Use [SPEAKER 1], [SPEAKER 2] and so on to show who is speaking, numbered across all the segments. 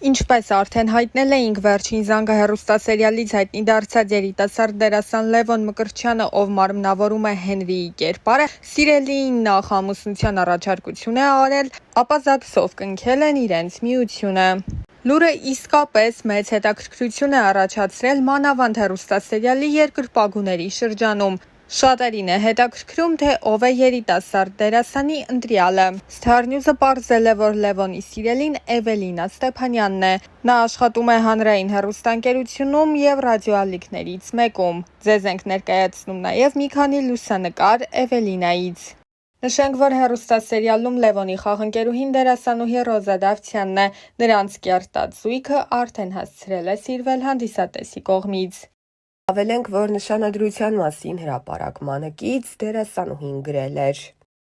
[SPEAKER 1] Ինչպես արդեն հայտնել էինք, վերջին զանգը հեռուստասերիալից հայտնի դարձած երիտասարդ դերասան Լևոն Մկրտչյանը, ով մարմնավորում է Հենրիի կերպարը, սիրելիին նախ ամուսնության առաջարկություն է արել, ապա ԶԱԳՍ-ով կնքել են իրենց միությունը։ Լուրը իսկապես մեծ հետաքրքրություն է առաջացրել մանավանդ հեռուստասերիալի երկրպագուների շրջանում։ Շատերին է հետաքրքրում, թե ով է երիտասարդ դերասանի ընտրյալը։ Star News-ը պարզել է, որ Լևոնի սիրելին Էվելինա Ստեփանյանն է։ Նա աշխատում է հանրային հեռուստաընկերությունում եւ ռադիոալիքներից մեկում։ Ձեզ ենք ներկայացնում նաեւ մի քանի լուսանկար Էվելինայից։ Նշենք, որ հեռուստասերիալում Լևոնի խաղընկերուհին դերասանուհի Ռոզա Դավթյանն է։ Նրանց կերտած զույգը արդեն հասցրել է սիրվել հանդիսատեսի կողմից։
[SPEAKER 2] Ավելենք, որ նշանադրության մասին հրապարակմանը կից դերասանուհին գրել էր.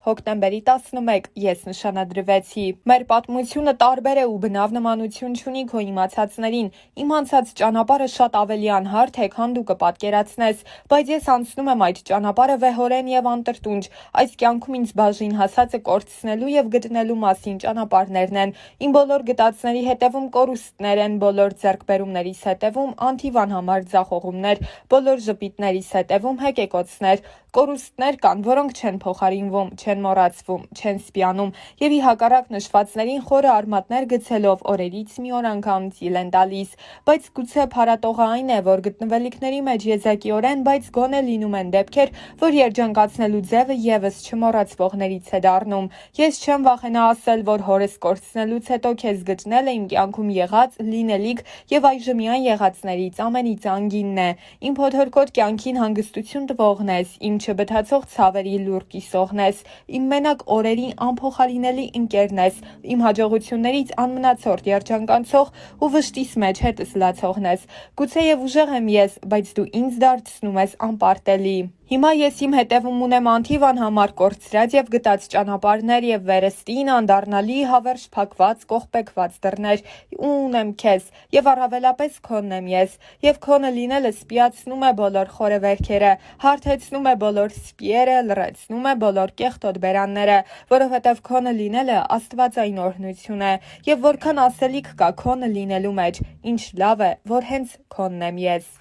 [SPEAKER 1] Հոկտեմբերի 11 ես նշանադրվեցի։ Մեր պատմությունը տարբեր է ու բնավ նմանություն չունի քո իմացածներին։ Իմ անցած ճանապարհը շատ ավելի անհարթ է, քան դու կպատկերացնես, բայց ես անցնում եմ այդ ճանապարհը վեհորեն եւ անտրտունջ։ Այս կյանքում ինձ բաժին հասածը կորցնելու եւ գտնելու մասին ճանապարհներն են։ Իմ բոլոր գտածների հետևում կորուստներ են, բոլոր ձեռքբերումներիս հետևում անթիվան համար ձախողումներ, բոլոր ժպիտներիս հետևում հեկեկոցներ։ Կորուստներ կան, որոնք չեն փոխարինվում, չեն մոռացվում, չեն սպիանում եւ ի հակառակ նշվածներին խորը արմատներ գցելով օրերից մի օր անգամ ծիլ են տալիս, բայց գուցե փառատողը այն է, որ գտնվելիքների մեջ եզակիորեն, բայց գոնե լինում են դեպքեր, որ երջանկացնելու ձևը եւս չմոռացվողներից է դառնում։ Ես չեմ վախենա ասել, որ հորս կորցնելուց հետո քեզ գտնել է իմ կյանքում եղած, լինելիք եւ այժմյան եղածներից ամենից անգինն է։ Իմ փոթորկոտ կյանքին հանգստություն տվողն ես, իմ չբթացող ցավերի լուր կիսողն ես, իմ մենակ օրերի անփոխարինելի ընկերն ես, իմ հաջողություններից անմնացորդ երջանկանցող ու վշտիս մեջ հետս լացողն ես։ Գուցեև ուժեղ եմ ես, բայց դու ինձ դարձնում ես անպարտելի։ Հիմա ես իմ հետևում ունեմ անթիվ անհամար կորցրած եւ գտած ճանապարհներ եւ վերստին անդառնալի հավերժ փակված կողպեկված դռներ ու ունեմ քեզ եւ առավելապես քոնն եմ ես եւ քոնը լինելը սպիացնում է բոլոր խորեվերքերը, հարթեցնում է բոլոր սպիերը, լրացնում է բոլոր կեղտոտ բերանները, որովհետեւ քոնը լինելը աստվածային օրհնություն է եւ որքան ասելիք կա քոնը լինելու մեջ, ինչ լավ է, որ հենց քոնն եմ ես։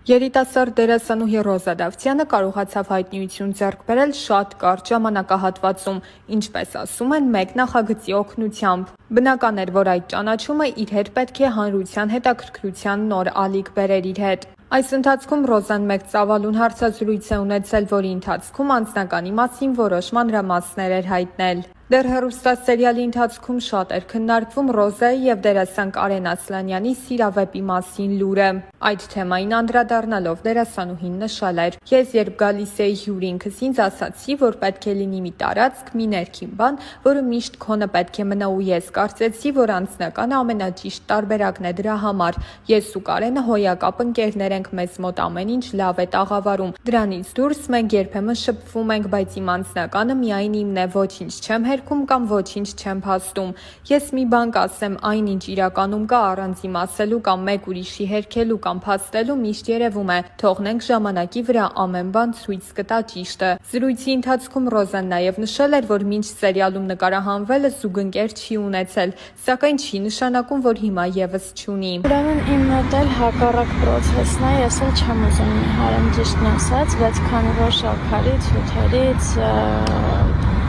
[SPEAKER 1] Երիտասարդ դերասանուհի Ռոզա Դավթյանը կարողացավ հայտնիություն ձեռք բերել շատ կարճ ժամանակահատվածում, ինչպես ասում են, մեկ նախագծի օգնությամբ։ Բնական էր, որ այդ ճանաչումը իր հետ պետք է հանրության հետաքրքրության նոր ալիք բերեր իր հետ։ Այս ընթացքում Ռոզան մեկ ծավալուն հարցազրույց է ունեցել, որի ընթացքում անձնականի մասին որոշ մանրամասներ էր հայտնել։ Դեռ հեռուստասերիալի ընթացքում շատ էր քննարկվում Ռոզայի եւ դերասան Կարեն Ասլանյանի սիրավեպի մասին լուրը։ Այդ թեմային անդրադառնալով դերասանուհին նշել էր. Ես երբ գալիս էի հյուր ինքս ինձ ասացի, որ պետք է լինի մի տարածք, մի ներքին բան, որը միշտ քոնը պետք է մնա ու ես կարծեցի, որ անձնականը ամենաճիշտ տարբերակն է դրա համար։ Ես ու Կարենը հոյակապ ընկերներ ենք, մեզ մոտ ամեն ինչ լավ է տաղավարում։ Դրանից դուրս մենք երբեմն շփվում ենք, բայց իմ անձնականը միայն իմն է, ոչինչ չեմ հերքում կամ ոչինչ չեմ փաստում։ Ես մի բան կասեմ, այնինչ իրականում կա առանց իմ ասելու կամ մեկ ուրիշի հերքելու կամ փաստելու միշտ երևում է։ Թողնենք ժամանակի վրա ամեն բան ցույց կտա ճիշտը։ Զրույցի ընթացքում Ռոզան նաև նշել էր, որ մինչ սերիալում նկարահանվելը զուգընկեր չի ունեցել, սակայն չի նշանակում, որ հիմա եւս չունի։
[SPEAKER 3] Ուրեմն իմ մոտ էլ հակառակ process-ն է, ես էլ չեմ ուզում նիհարեմ ճիշտն ասած, բայց քանի որ շաքարից, հյութերից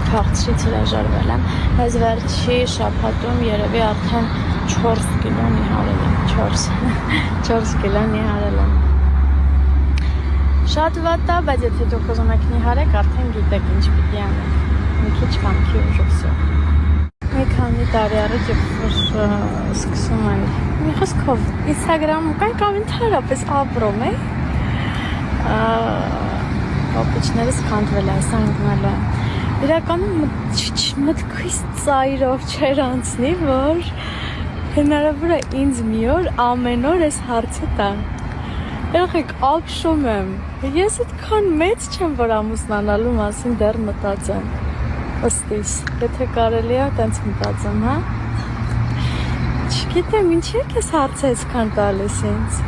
[SPEAKER 3] քաղցրից հրաժարվել եմ, այս վերջի շաբաթում երևի արդեն 4 կիլո նիհարել եմ, 4 կիլո նիհարել եմ։ Շատ վատ է, բայց եթե դուք ուզում եք նիհարեք, արդեն գիտեք ինչ պիտի անեք, մի քիչ վամքի ուժով։ Մի քանի տարի առաջ սկսում եմ, մի խոսքով, Instagram-ում կամ ընդհանրապես ապրում է, պապիչներս քանդվել է, ասա ընկնել է։ Իրականում մտքից ծայրով չեր անցնի, որ հնարավոր է ինձ մի օր ամեն օր այս հարցը տան։ Եղեք ապշում եմ, ես այդքան մեծ չեմ, որ ամուսնանալու մասին դեռ մտածեմ, ըստիս, եթե կարելի է տենց մտածեմ, հա։ Չգիտեմ, ինչի եք ես հարցը այսքան տալիս ինձ։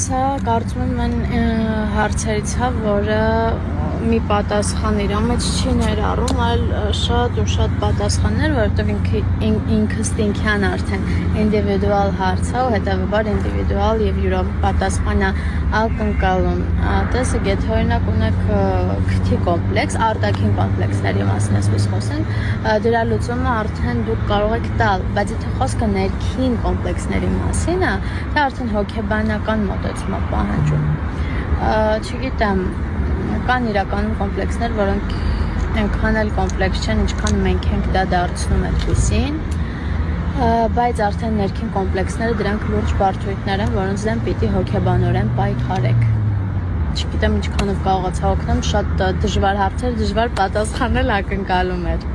[SPEAKER 3] Սա կարծում եմ այն հարցերից է, որը մի պատասխան իր մեջ չի ներառում, այլ շատ ու շատ պատասխաններ, որովհետև ինքնստինքյան արդեն ինդիվիդուալ հարց է ու հետևաբար ինդիվիդուալ եւ յուրապատասխանա ակնկալում։ Տեսեք, եթե օրինակ ունեք քթի կոմպլեքս, արտաքին կոմպլեքսների մասին ես խոսենք, դրա լուծումը արդեն դուք կարող եք տալ, բայց եթե խոսքը ներքին կոմպլեքսների մասին է, դա արդեն հոգեբանական մոտեցում է պահանջում։ Չգիտեմ, կան իրականում կոմպլեքսներ, որոնք այնքան էլ կոմպլեքս չեն, ինչքան մենք ենք դա դարձնում այդպիսին, բայց արդեն ներքին կոմպլեքսները դրանք լուրջ բարդություններ են, որոնց դեմ պիտի հոգեբանորեն պայքարեք։ Չգիտեմ ինչքանով կարողացա օգնեմ, շատ դժվար հարցեր, դժվար պատասխանել ակնկալում էր։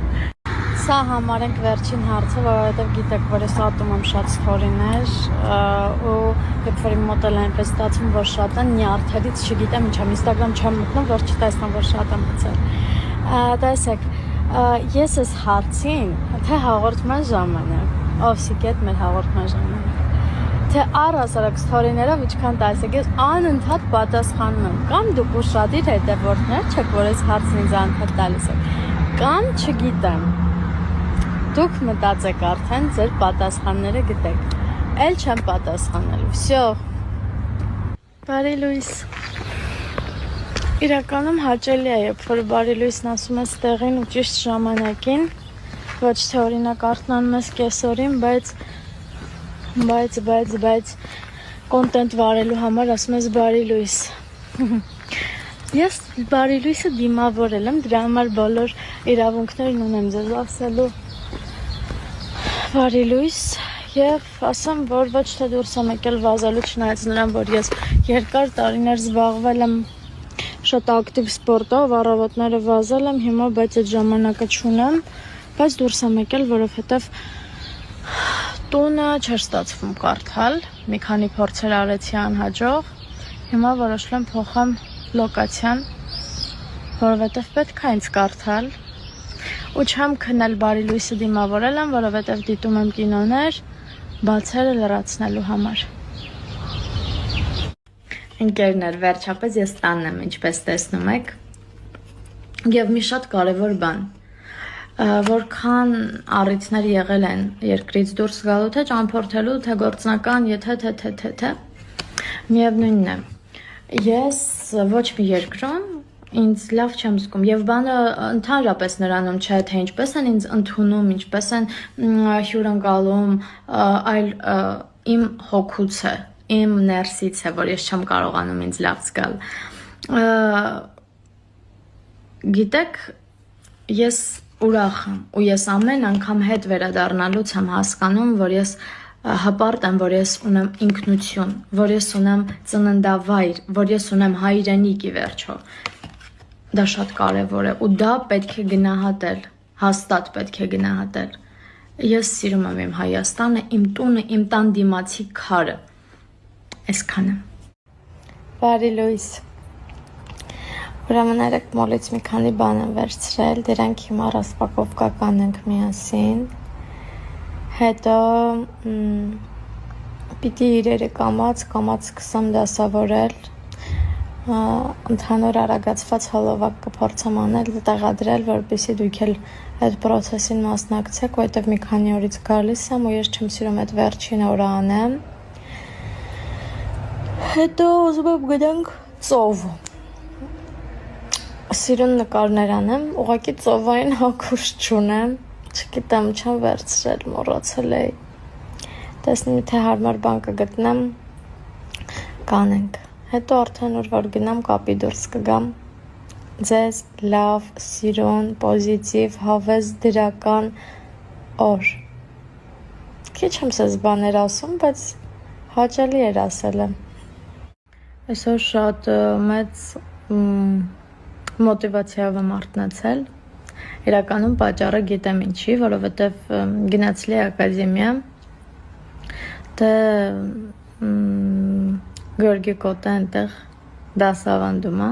[SPEAKER 3] Սա համարենք վերջին հարցը, որովհետև գիտեք, որ ես ատում եմ շատ ստորիներ ու երբ որ իմ մոտ էլ այնպես ստացվում, որ շատ են, նյարդերից չգիտեմ ինչ եմ, Instagram չեմ մտնում, որ չտեսնեմ, որ շատ եմ մտցել։ Տեսեք, ես այս հարցին, թե հաղորդման ժամանակ, Օվսիկետ մեր հաղորդման ժամանակ, թե առհասարակ ստորիներով ինչքան տալիս եք, ես անընդհատ պատասխանում եմ, կամ դուք ուշադիր հետևորդներ չեք, որ այս հարցն ինձ անընդհատ տալիս եք, կամ չգիտեմ, դուք մտածեք արդեն ձեր պատասխանները գտեք, էլ չեմ պատասխանելու, վсё, բարի լույս, իրականում հաճելի է, երբ որ բարի լույսն ասում ես տեղին ու ճիշտ ժամանակին, ոչ թե օրինակ արթնանում ես կեսօրին, բայց կոնտենտ վարելու համար ասում ես բարի լույս, ես բարի լույսը դիմավորել եմ, դրա համար բոլոր իրավունքներն ունեմ ձեզ ասելու բարի լույս և ասեմ, որ ոչ թե դուրս եմ եկել վազելու չնայած նրան, որ ես երկար տարիներ զբաղվել եմ շատ ակտիվ սպորտով, առավոտները վազել եմ, հիմա բայց այդ ժամանակը չունեմ, բայց դուրս եմ եկել, որովհետև տունը չէր ստացվում կարդալ, մի քանի փորձեր արեցի անհաջող, հիմա որոշել եմ փոխեմ լոկացիան, որովհետև պետք է ինձ կարդալ ու չեմ քնել բարի լույսը դիմավորել եմ, որովհետև դիտում եմ կինոներ, բացերը լրացնելու համար։ Ընկերներ, վերջապես ես տանն եմ, ինչպես տեսնում եք, և մի շատ կարևոր բան, որքան առիթներ եղել են երկրից դուրս գալու, թե ճամփորդելու, թե գործնական, եթե, միևնույնն է, ես ոչ մի երկրում ինձ լավ չեմ զգում և բանը ընդհանրապես նրանում չէ, թե ինչպես են ինձ ընդունում, ինչպես են հյուրընկալում, այլ իմ հոգուց է, իմ ներսից է, որ ես չեմ կարողանում ինձ լավ զգալ։ Գիտեք, ես ուրախ եմ ու ես ամեն անգամ հետ վերադառնալուց եմ հասկանում, որ ես հպարտ եմ, որ ես ունեմ ինքնություն, որ ես ունեմ ծննդավայր, որ ես ունեմ հայրենիք ի վերջո։ Դա շատ կարևոր է ու դա պետք է գնահատել, հաստատ պետք է գնահատել։ Ես սիրում եմ իմ Հայաստանը, իմ տունը, իմ տան դիմացի քարը։ Այսքանը։ Բարի լույս։ Ուրեմն երեք մոլից մի քանի բան եմ վերցրել, դրանք հիմա ռասպակովկա կանենք միասին։ Հետո պիտի իրերը կամաց սկսեմ դասավորել, ընդհանուր արագացված հոլովակ կփորձեմ անել, տեղադրել, որպեսզի դուք էլ այդ պրոցեսին մասնակցեք, որովհետև մի քանի օրից գալիս եմ ու ես չեմ սիրում այդ վերջին օրը անեմ։ Հետո ուզում եմ գնանք ծով։ Սիրուն նկարներ անեմ, ուղղակի ծովային հագուստ չունեմ, չգիտեմ, չեմ վերցրել, մոռացել էի։ Տեսնեմ, թե հարմար բան կգտնեմ, կանենք։ Հետո արդեն որ գնամ կապի դուրս կգամ, ձեզ լավ, սիրուն, պոզիտիվ, հավես, դրական օր։ Քիչ եմ սեզ բաներ ասում, բայց հաճելի էր ասել եմ։ Այսօր շատ մեծ մոտիվացիայով եմ արթնացել, իրականում պատճառը գիտեմ ինչի, որովհետև գնացի ակադեմիա, դե Գորգի կոտը այնտեղ դասավանդում է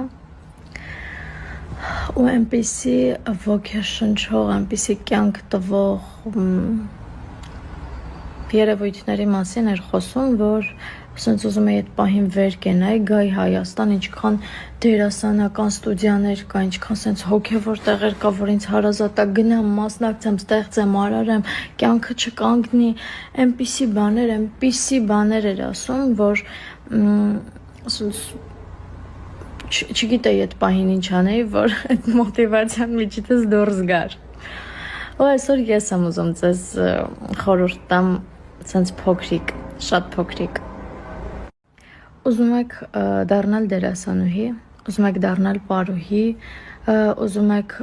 [SPEAKER 3] ու այնպիսի ոգեշնչող, այնպիսի կյանք տվող երևույթների մասին էր խոսում, որ Սենց ուզում էի այդ պահին վեր կենայի, գայի Հայաստան, ինչքան դերասանական ստուդիաներ կա, ինչքան սենց հոգևոր տեղեր կա, որ ինձ հարազատ է, գնամ, մասնակցեմ, ստեղծեմ, արարեմ, կյանքը չկանգնի, այնպիսի բաներ էր ասում, որ սենց չգիտեի այդ պահին ինչ անեի, որ այդ մոտիվացիան միջիցս դուրս գար։ Ու այսօր ես եմ ուզում ձեզ խորհուրդ տամ սենց փոքրիկ, շատ փոքրիկ։ Ուզում եք դառնալ դերասանուհի, ուզում եք դառնալ պարուհի, ուզում եք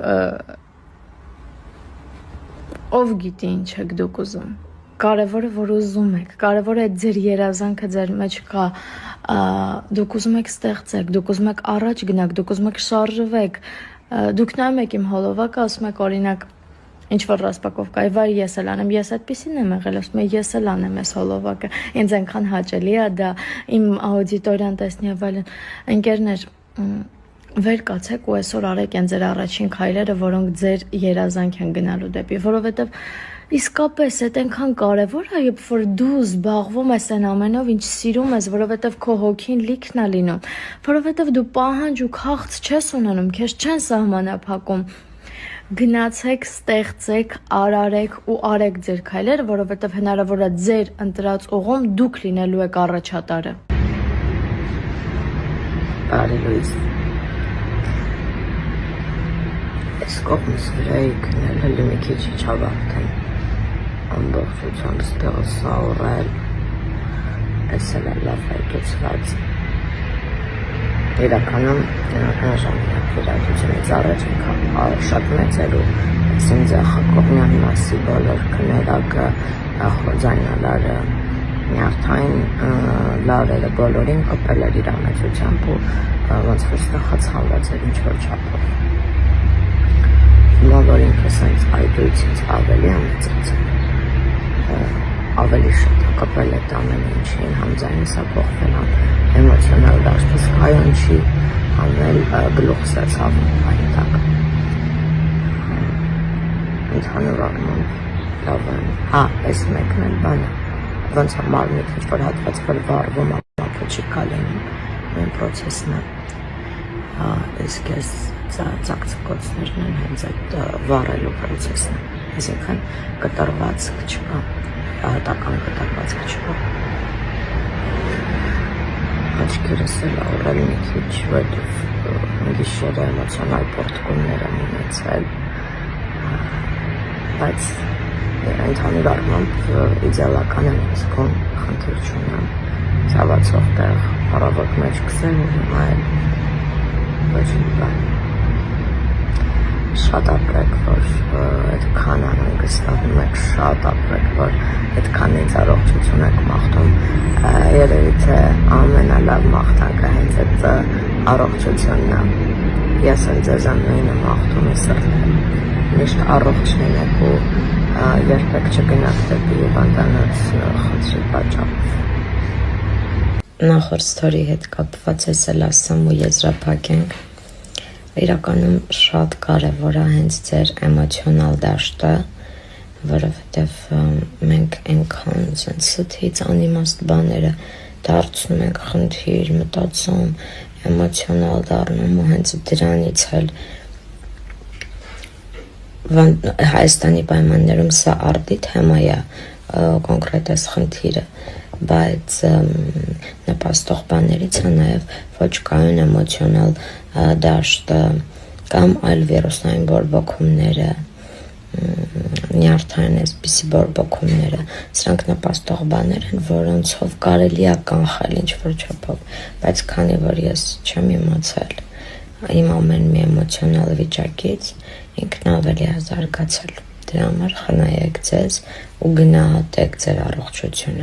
[SPEAKER 3] ով գիտի ինչ եք դուք ուզում։ Կարևորը որ ուզում եք, կարևորը այդ ձեր երազանքը ձեր մեջ կա, դուք ուզում եք ստեղծեք, դուք ուզում եք առաջ գնաք, դուք ուզում եք շարժվեք, դուք նայում եք իմ հոլովակը, ասում եք օրինակ ինչ որ ռասպակովկա, վայ ես էլ անեմ, ես այդպեսին եմ եղել, ասում եմ ես էլ անեմ այս հոլովակը, ինձ այնքան հաճելի է դա, իմ աուդիտորիան տեսնի ավելին, ընկերներ, վեր կացեք ու այսօր արեք այն ձեր առաջին քայլերը, որոնք ձեր երազանք են գնալու դեպի, որովհետև իսկապես այդ այնքան կարևոր է, երբ որ դու զբաղվում ես այն ամենով, ինչ սիրում ես, որովհետև քո հոգին լիքն է լինում, որովհետև դու պահանջ ու քաղց չես ունենում, քեզ չեն սահմանափակում։ Գնացեք, ստեղծեք, արարեք ու արեք ձեր քայլերը, որովհետև հնարավոր է ձեր ընտրած ուղում դուք լինելու եք առաջատարը։
[SPEAKER 4] Բարի լույս։ Այս կողմս վրայի քնելը մի քիչ չավարտեմ, ամբողջությամբ ստեղը սաուրել, այս էլ լավ հայտուցված։ Իրականում ժամանակ վերադությունից առաջ շատ մեծեր ու իմ ձախակողմյան մասի բոլոր քներակը, ձայնալարը, նյարդային լարերը բոլորին կպել էր իր ամեցությամբ ու ոնց որ ստախած հանված էր ինչ-որ չափով։ Հիմա որ ինքս այնց այդույցից ավելի ամեցացել, ավելի շատ կպել էտ ամեն ինչին, համ ձայնս ափոխվել, համ էմոցիոնալ դաշտս կայան չի, համ էլ գլուխս է ցավում այն տակ։ Ընդհանուր առմամբ լավ եմ, այս մեկն էլ բանը, ոնց որ մարմիտ ինչ-որ հատված որ վարվում, ապա չի կալենում, մեն պրոցեսն է, իսկ ես ծակցկոցներն են հենց այդ վարելու պրոցեսն է, այսինքն կտրվածք չկա, հատական կտրվածք չկա։ Աչքերս էլ առել մի քիչ, որտև գիշերը էմոցիոնալ պորտկումներ եմ ունեցել, բայց ընդհանուր առմամբ իդեալական եմ զգում, խնդիր չունեմ, ցավացող տեղ առավոտ մեջ գցել ու հիմա էլ ոչինչ բան։ Շատ ապրեք, որ այդքան անհանգստանում եք, շատ ապրեք, որ այդքան ինձ առողջություն եք մաղթում, երևի թե ամենալավ մաղթանքը հենց այդ առողջությունն է, ես էլ ձեզ ամենը մաղթում եմ սրտել, միշտ առողջ լինեք ու երբեք չգնաք դեպի հիվանդանոց խնդրի պատճառով։ Նախորդ ստորի հետ կապված ես էլ ասեմ ու եզրափակենք, իրականում շատ կարևոր է հենց ձեր էմոցիոնալ դաշտը, որովհետև մենք այնքան սթից անիմաստ բաները դարձնում ենք խնդիր, մտածում, էմոցիոնալ դառնում ու հենց դրանից էլ Հայաստանի պայմաններում սա արդի թեմա է, կոնկրետ այս խնդիրը, բայց նպաստող բաներից է նաև ոչ կայուն էմոցիոնալ դաշտը կամ այլ վիրուսային բորբոքումները, նյարդային այսպիսի բորբոքումները, սրանք նպաստող բաներ են, որոնցով կարելի է կանխել ինչ-որ չափով, բայց քանի որ ես չեմ իմացել իմ ամեն մի էմոցիոնալ վիճակից, ինքն ավելի է զարգացել, դրա համար խնայեք ձեզ ու գնահատեք ձեր առողջությունը։